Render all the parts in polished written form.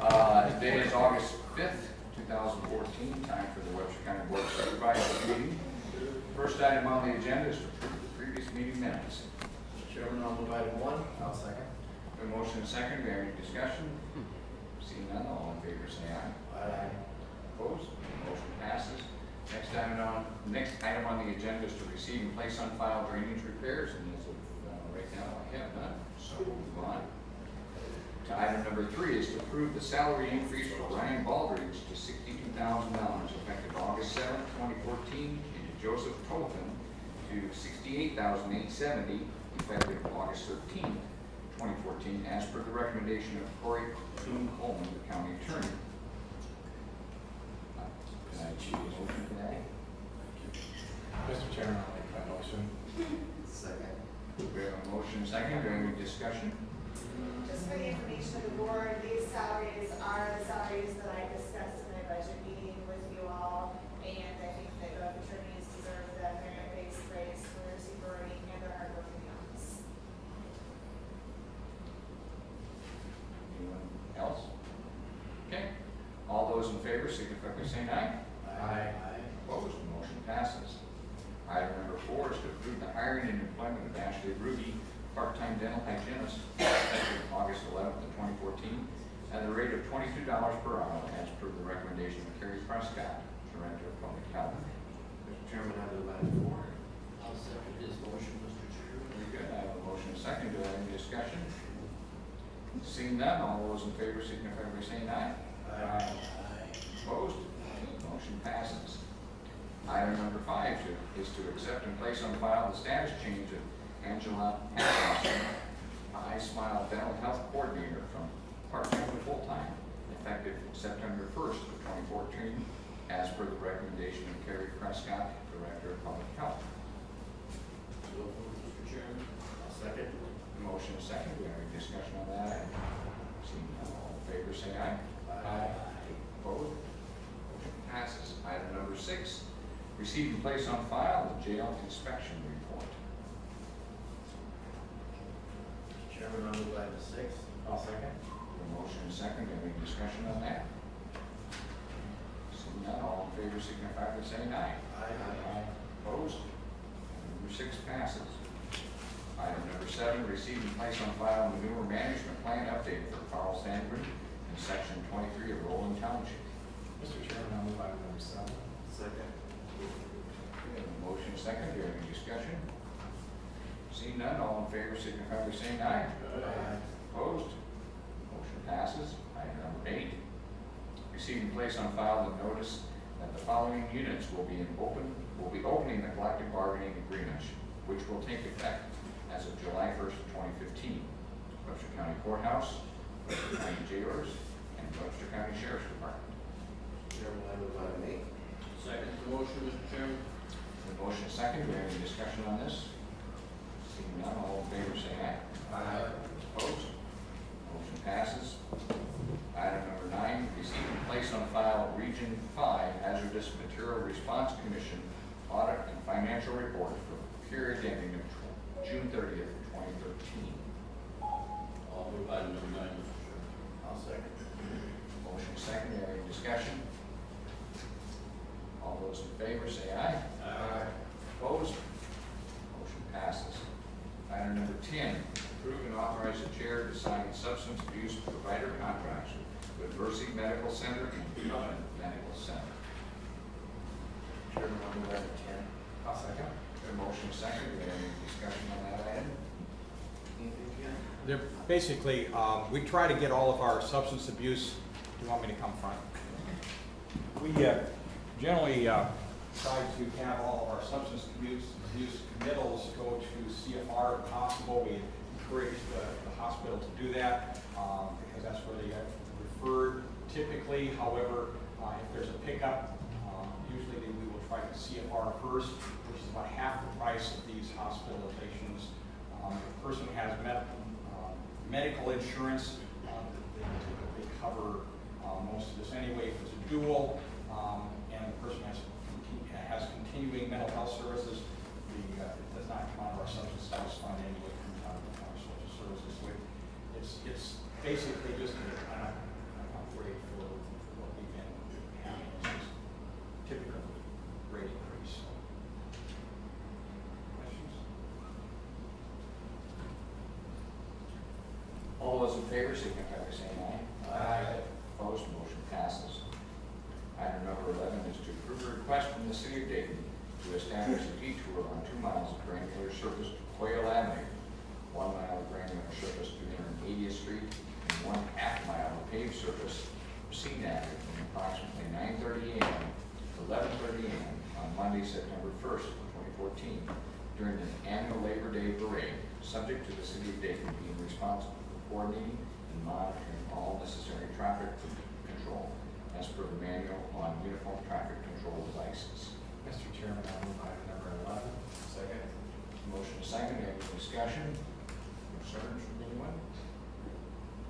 Today is August 5th, 2014, time for the Webster County Board of Supervisors meeting. First item on the agenda is to approve the previous meeting minutes. Mr. Chairman, I'll move item 1. I'll second. A motion and second, do we have any discussion? Seeing none, all in favor say aye. Aye. Opposed? Motion passes. Next item on the agenda is to receive and place on file drainage repairs, and as of right now I have none, so we'll move on. To item number 3 is to approve the salary increase for Ryan Baldridge to $62,000 effective August 7th, 2014, and to Joseph Tolton to $68,870 effective August 13th, 2014, as per the recommendation of Corey Coleman, the county attorney. Can I achieve a motion for that? Mr. Chairman, I'll make that motion. Second. We have a motion and second. Do we have any discussion? Just for the information of the board, these salaries are the salaries that I discussed in my budget meeting with you all, and I think that the attorneys deserve the merit-based raise for their seniority and their hard work in the office. Anyone else? Okay. All those in favor signify by saying aye. Aye. Opposed? Motion passes. Item number 4 is to approve the hiring and employment of Ashley Ruby, part-time dental hygienist, effective August 11th of 2014, at the rate of $22 per hour, as per the recommendation of Kerry Prescott, Director of Public Health. Mr. Chairman, I move item 4. I'll second this motion, Mr. Chairman. Very good. I have a motion and second. Do I have any discussion? Seeing none, all those in favor signify by saying aye. Aye. Opposed? Motion passes. Item number 5 is to accept and place on file the status change of Angela Hanson, I-Smile Dental Health Coordinator, from part-time to full-time, effective September 1st of 2014, as per the recommendation of Kerry Prescott, Director of Public Health. So moved, Mr. Chairman. I'll second. Motion is second. Do we have any discussion on that item? Seeing none, all in favor say aye. Aye. Opposed? Motion passes. Item number 6, receive and place on file the jail inspection report. Mr. Chairman, I'll move item 6. I'll second. A motion and second. Any discussion on that? Seeing none, all in favor signify by saying aye. Aye. Opposed? Number 6 passes. Item number 7, receive and place on file manure management plan update for Carl Sandgren in section 23 of Roland Township. Mr. Chairman, I'll move item number 7. Second. We have a motion and second. Do you have any discussion? Seeing none, all in favor signify by saying aye. Aye. Opposed? Motion passes. Item number 8, receive and place on file the notice that the following units will be opening the collective bargaining agreement, which will take effect as of July 1st, 2015. Webster County Courthouse, Webster County Jailers, and Webster County Sheriff's Department. Mr. Chairman, I move item 8. Second the motion, Mr. Chairman. The motion is second. Do we have any discussion on this? Seeing none, all in favor say aye. Aye. Opposed? Motion passes. Item number 9, receive and place on file Region 5 Hazardous Material Response Commission audit and financial report for the period ending June 30th, 2013. I'll move item number 9, Mr. Chairman. I'll second. Motion second. Do you have any discussion? All those in favor say aye. Aye. Opposed? Motion passes. Item number 10, approve and authorize the chair to sign substance abuse provider contracts with Mercy Medical Center and Covenant Medical Center. Chairman, I'll move item 10. I'll second. A motion second. Do we have any discussion on that item? Anything, Ken? They're basically, we try to get all of our substance abuse. Do you want me to come front? We generally try to have all of our substance abuse committals go to CFR if possible. We encourage the hospital to do that because that's where they get referred typically. However, if there's a pickup, usually we will try the CFR first, which is about half the price of these hospitalizations. If a person has medical insurance, they typically cover most of this anyway. If it's a dual and the person has continuing mental health services, it does not come out of our substance abuse fund anyway, it comes out of our social services. So it's basically just, I don't know All those in favor signify by saying aye. Aye. Opposed, motion passes. Item number 11 is to approve a request from the city of Dayton to establish a detour on 2 miles of granular surface to Quail Avenue, 1 mile of granular surface to 280th Street, and 1/2 mile of paved surface from Scene Avenue from approximately 9:30 a.m. to 11:30 a.m. on Monday, September 1st, 2014, during the annual Labor Day parade, subject to the city of Dayton being responsible for coordinating and monitoring all necessary traffic control as per the manual on uniform traffic control devices. Mr. Chairman, I move item number 11. Second. Motion is second, any discussion, concerns from anyone?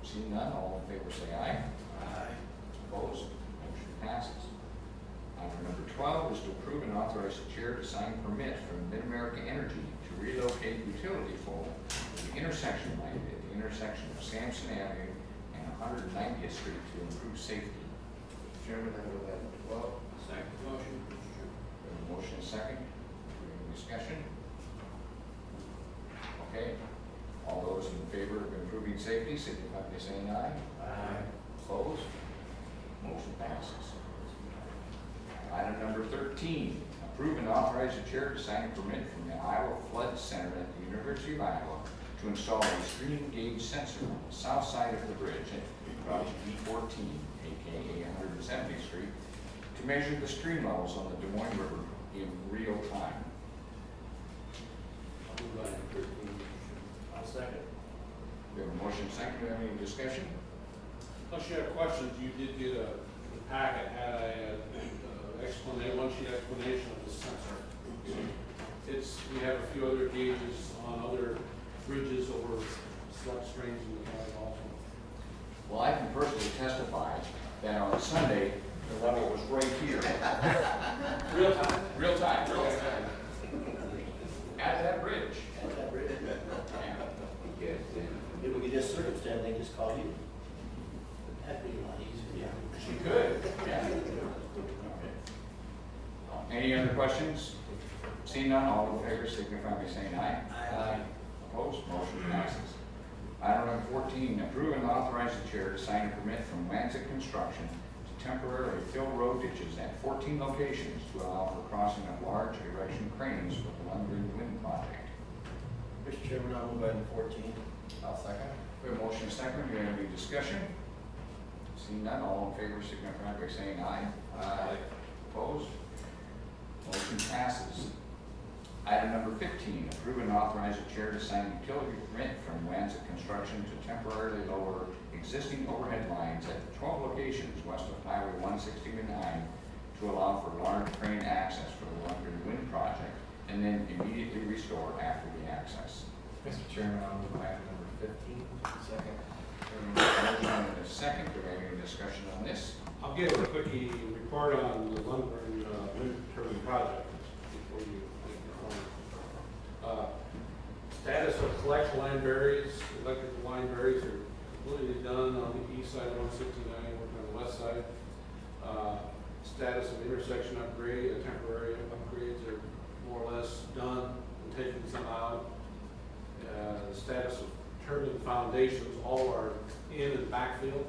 Seeing none, all in favor say aye. Aye. Opposed, motion passes. Item number 12 is to approve and authorize the chair to sign permit from Mid-America Energy to relocate utility pole to the intersection light at the intersection of Sampson Avenue and 190th Street to improve safety. Chairman, I move item 12. Second motion, Mr. Chairman. We have a motion and second. Any discussion? Okay. All those in favor of improving safety, signify by saying aye. Aye. Opposed? Motion passes. Item number 13, approve and authorize the chair to sign a permit from the Iowa Flood Center at the University of Iowa to install a stream gauge sensor on the south side of the bridge at Route B14, aka 170th Street, to measure the stream levels on the Des Moines River in real time. I'll move item 13, Mr. Chairman. I'll second. We have a motion second. Do we have any discussion? Unless you have questions, you did get the packet had a explanation, one-sheet explanation of the sensor. We have a few other gauges on other bridges over select streams in the county also. Well, I can personally testify that on Sunday, the level was right here. Real time? Real time. At that bridge. At that bridge. Yeah. Yes, If we could just circumstance, they just call you. That'd be a lot easier. She could, yeah. Any other questions? Seeing none, all in favor signify by saying aye. Aye. Opposed, motion passes. Item number 14, approve and authorize the chair to sign a permit from Lancet Construction to temporarily fill road ditches at 14 locations to allow for crossing of large erection cranes for the Lundgren Wind Project. Mr. Chairman, I'll move item 14. I'll second. We have a motion second. Do we have any discussion? Seeing none, all in favor signify by saying aye. Aye. Opposed? Motion passes. Item number 15, approve and authorize the chair to sign utility permit from Lancet Construction to temporarily lower existing overhead lines at 12 locations west of Highway 169 to allow for large crane access for the Lundgren Wind Project and then immediately restore after the access. Mr. Chairman, I'll move item number 15. Second. Motion and a second. Do we have any discussion on this? I'll give a quickie report on the Lundgren wind turbine project before you make your phone. Status of collection line berries, electrical line berries are completely done on the east side of 169, working on the west side. Status of intersection upgrade, temporary upgrades are more or less done, and taking some out. The status of turbine foundations, all are in and backfilled.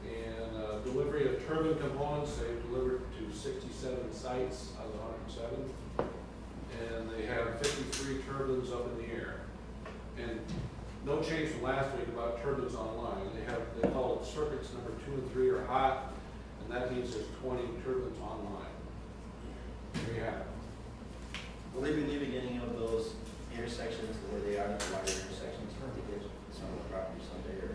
And delivery of turbine components, they've delivered to 67 sites out of the 107. And they have 53 turbines up in the air. And no change from last week about turbines online. They call it circuits number 2 and 3 are hot, and that means there's 20 turbines online. There you have it. Will they be leaving any of those intersections where they are, the wider intersections, to get some of the property someday, or?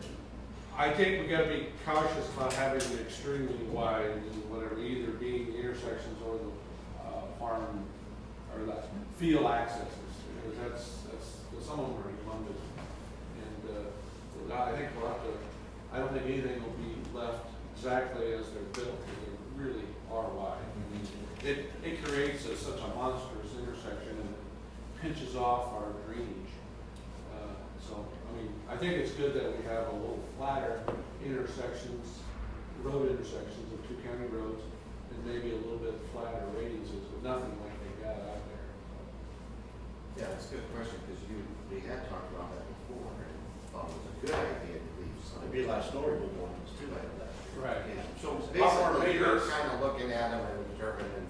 I think we gotta be cautious about having it extremely wide and whatever, either being the intersections or the farm or the field accesses, because that's some of them are humongous. And I think we'll have to, I don't think anything will be left exactly as they're built, because they really are wide. I mean, it creates such a monstrous intersection and it pinches off our drainage. So, I mean, I think it's good that we have a little flatter intersections, road intersections of 2 county roads, and maybe a little bit flatter radiuses, but nothing like they got out there. Yeah, that's a good question, because we had talked about that before, and thought it was a good idea to There'd be a lot of snow removal on those too, I know that. Right. Yeah. So So how more basically, you're maintenance? kind of looking at them and determining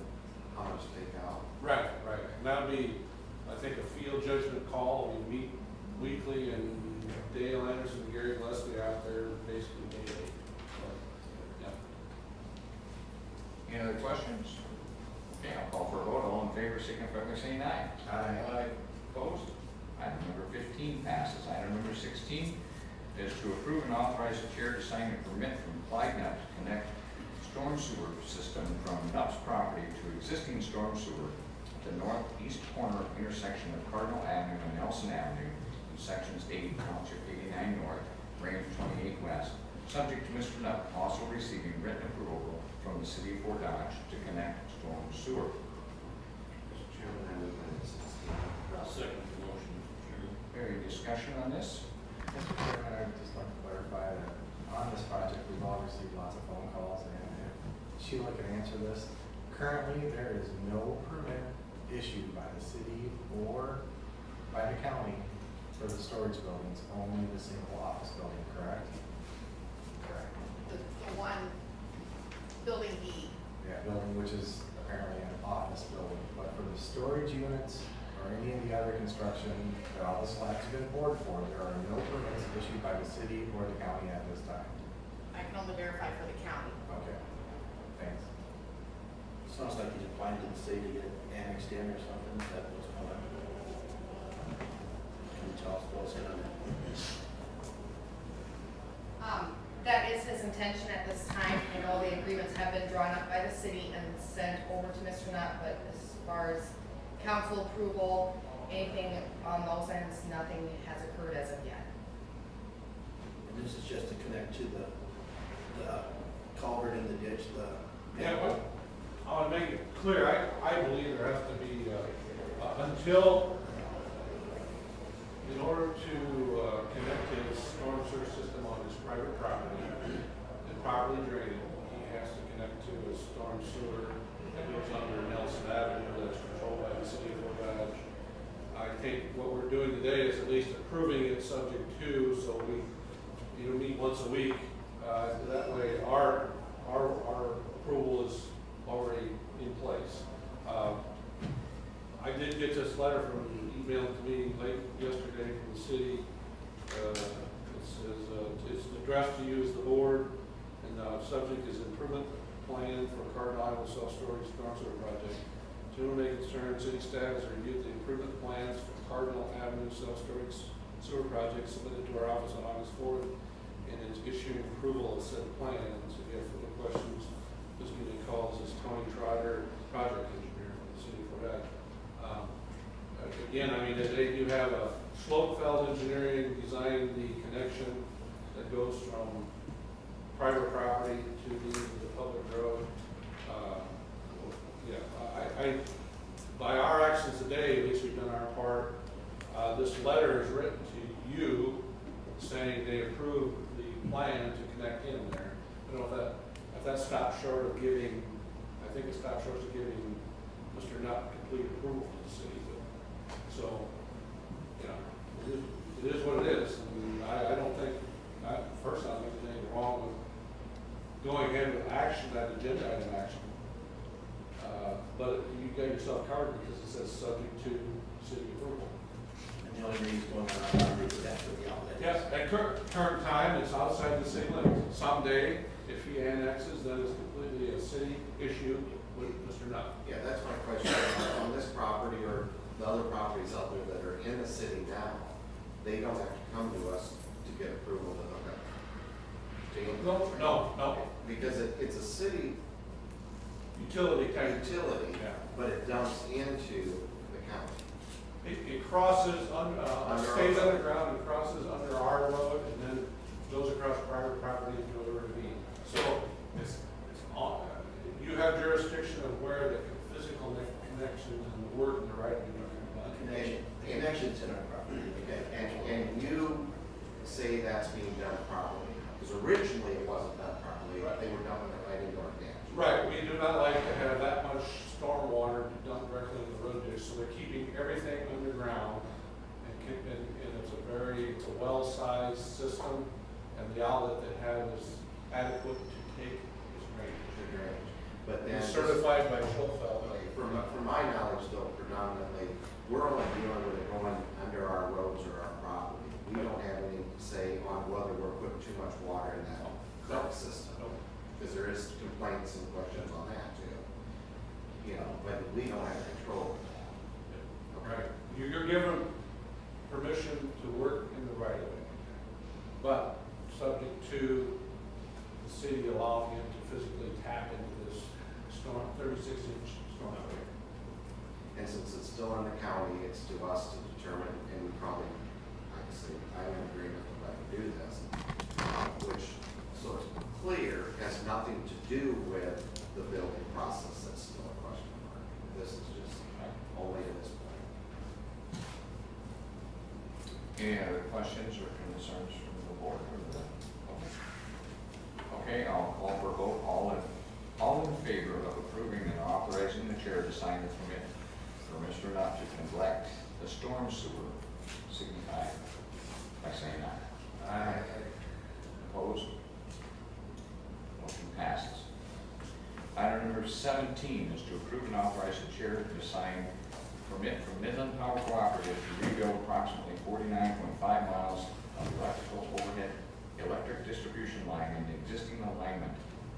how much to take out. Right, right. And that'll be, I think, a field judgment call. We meet weekly, and Dale Anderson, Gary Leslie out there basically daily. So, yeah. Any other questions? Okay, I'll call for a vote. All in favor, signify by saying aye. Aye. Opposed? Item number 15 passes. Item number 16 is to approve and authorize the chair to sign a permit from Clyde Nutt to connect storm sewer system from Nutt's property to existing storm sewer at the northeast corner intersection of Cardinal Avenue and Nelson Avenue in sections 8, Township 89 North, Range 28 West, subject to Mr. Nutt also receiving written approval from the city of Fort Dodge to connect storm sewer. Mr. Chairman, I move item 16. I'll second the motion, Mr. Chairman. Any discussion on this? Mr. Chairman, I'd just like to clarify that on this project, we've all received lots of phone calls, and if Sheila can answer this, currently there is no permit issued by the city or by the county for the storage buildings, only the single office building, correct? Correct. The one, building E. Yeah, building which is apparently an office building, but for the storage units or any of the other construction that all the slabs have been poured for, there are no permits issued by the city or the county at this time. I can only verify for the county. Okay, thanks. Sounds like he's applying to the city to get it annexed in or something, is that what's going on? Can you tell us what's in on that? That is his intention at this time. I know the agreements have been drawn up by the city and sent over to Mr. Nutt, but as far as council approval, anything on those ends, nothing has occurred as of yet. And this is just to connect to the culvert in the ditch, Yeah, well, I want to make it clear, I believe there has to be, until, in order to connect his storm sewer system on his private property and properly drain it, he has to connect to a storm sewer that goes under Nelson Avenue that's controlled by the city of Fort Dodge. I think what we're doing today is at least approving it subject to, so we, meet once a week. That way our approval is already in place. I did get this letter from emailed to me late yesterday from the city. It says, it's addressed to you as the board, and the subject is improvement plan for Cardinal Island self-storage storm sewer project. To may concern, city staff has reviewed the improvement plans for Cardinal Avenue self-storage sewer project submitted to our office on August 4th, and is issuing approval of said plans. If you have further questions, just give me a call. This is Tony Trotter, project engineer from the city of Fort Dodge. Again, I mean, they do have a Slopefeld Engineering designed the connection that goes from private property to the public road. Yeah, by our actions today, at least we've done our part. This letter is written to you saying they approve the plan to connect in there. I don't know if that stops short of giving, I think it stops short of giving Mr. Nutt complete approval to the city. But, so, yeah, it is what it is. And I don't think, first I don't think there's anything wrong with going ahead with action, that agenda item action. But you got yourself covered because it says subject to city approval. And the only reason going on our property is that's where the outlet is. Yes, at current time, it's outside the city limits. Someday, if he annexes, then it's completely a city issue with Mr. Nutt. Yeah, that's my question. On this property or the other properties out there that are in the city now, they don't have to come to us to get approval to hook up. No. Because it's a city Utility type. utility, Yeah. but it dumps into the county. It crosses, stays our road. underground and crosses under our road and then goes across private property into a ravine. So it's on, you have jurisdiction of where the physical connections and the work and the right of The connection's in our property. Okay, and you say that's being done properly, because originally it wasn't done properly, Right. they were dumping it right into our dam. Right, we do not like to have that much storm water dumped directly in the road ditch, so they're keeping everything underground. And it's a well-sized system, and the outlet that has adequate to take its drainage. But then. It's certified by Schulfeld. From my knowledge though, predominantly, we're only dealing with it going under our roads or our property. We don't have any say on whether we're putting too much water in that current system. Because there is complaints and questions on that too. You know, but we don't have control of that. Right. You're given permission to work in the right of way, but subject to the city allowing it to physically tap into this storm, 36-inch storm drain. And since it's still in the county, it's to us to determine, and we probably, like I say, I'm in agreement that I can do this, which, so it's clear, has nothing to do with the building process. That's still a question mark. This is just only at this point. Any other questions or concerns from the board or the public? Okay, I'll call for a vote. All in favor of approving and authorizing the chair to sign the permit for Mr. Knott to neglect the storm sewer, signify by saying aye. Aye. Opposed? Motion passes. Item number 17 is to approve and authorize the chair to sign permit from Midland Power Cooperative to rebuild approximately 49.5 miles of electrical overhead electric distribution line in the existing alignment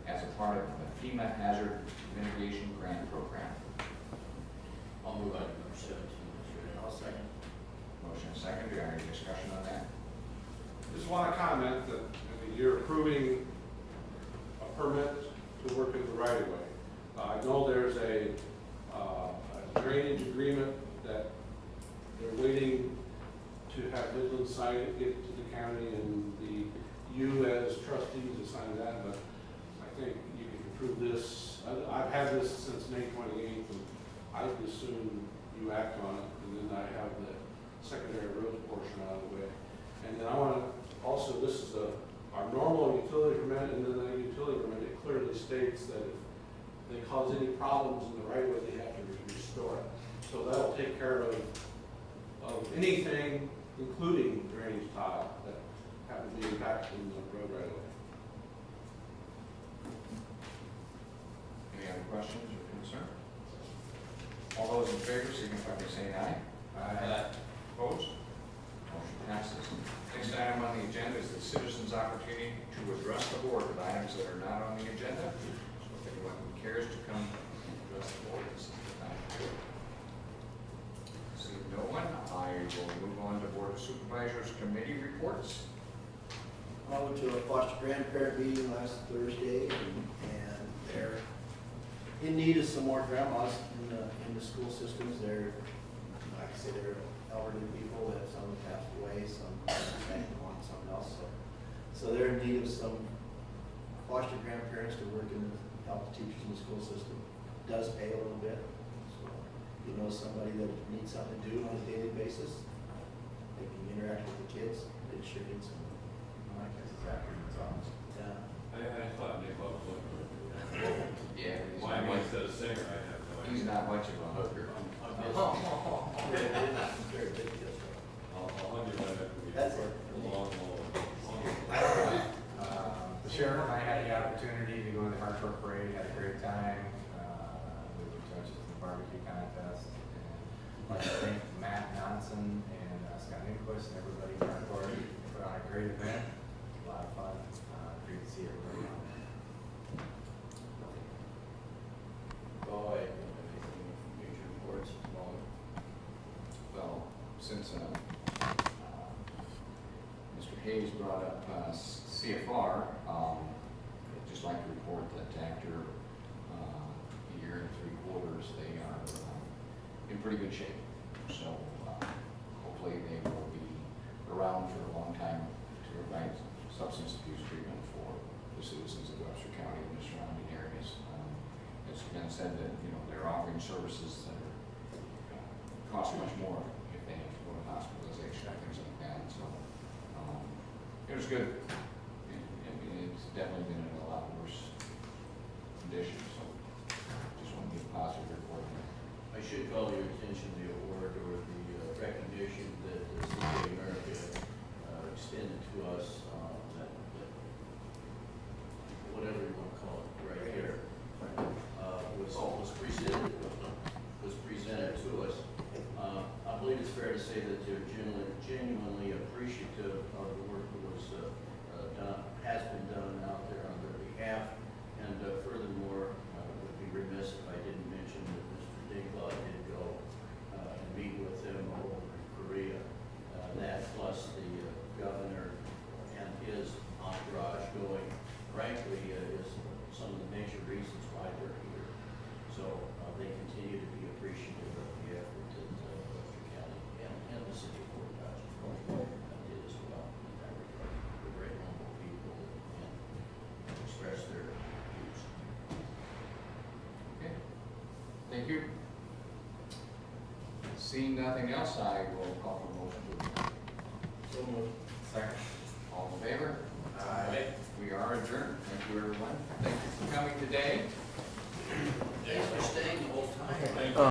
as a part of the FEMA Hazard Mitigation Grant Program. I'll move item number 17, Mr. Chairman. I'll second. Motion and second. Do you have any discussion on that? Just want to comment that you're approving a permit to work in the right of way. I know there's a drainage agreement that they're waiting to have Midland sign it, get it to the county, and you as trustees assign that, but I think you can approve this. I've had this since May 28th, and I'd assume you act on it, and then I have the secondary roads portion out of the way. And then I want to, also, this is our normal utility permit, and then the utility permit, it clearly states that if they cause any problems in the right of way, they have to restore it. So that'll take care of anything, including drainage tile, that happen to be impacted in the road right of way. Any other questions or concerns? All those in favor signify by saying aye. Aye. Opposed? Motion passes. Next item on the agenda is the citizens' opportunity to address the board with items that are not on the agenda. So if anyone cares to come address the board, this is the time to do it. Seeing no one, I will move on to Board of Supervisors Committee reports. I went to a foster grandparent meeting last Thursday, and they're in need of some more grandmas in the school systems. They're, like I said, they're elderly people that some have passed away, some want something else. So they're in need of some foster grandparents to work in, help the teachers in the school system. It does pay a little bit. So if you know somebody that needs something to do on a daily basis, they can interact with the kids. They sure need some. I guess it's after it's on. Yeah. I thought Nick was looking. Yeah, he's Why not am I much, instead of singer? I have no idea. he's not much of a hooker. Very big deal. I'll hug you right after we. That's it. Long. The sheriff and I had the opportunity to go to the Hartford Parade, had a great time. We were judges in the barbecue contest. And I'd like to thank Matt Johnson and Scott Nicholas and everybody in Hartford. They put on a great event, a lot of fun. Great to see everybody out there. Oh, I don't have anything from major reports at the moment. Well, since Mr. Hayes brought up CFR, I'd just like to report that after a year and 3 quarters, they are in pretty good shape. So hopefully they will be around for a long time to provide substance abuse treatment for the citizens of Webster County and the surrounding areas. It's been said that, you know, they're offering services that are, cost much more if they have to go to hospitalization or things like that. So it was good. It's definitely been in a lot worse condition. So just want to give a positive report there. I should call your attention to the award or the recognition that the City of America extended to us, that frankly, is some of the major reasons why they're here. So they continue to be appreciative of the effort that Webster County and the city of Fort Dodge did as well in that regard. They're very humble people and express their views. Okay, thank you. Seeing nothing else, I will call for a motion to adjourn. So moved. Second. All in favor? Aye. We are adjourned. Thank you, everyone. Thank you for coming today. Thanks for staying the whole time.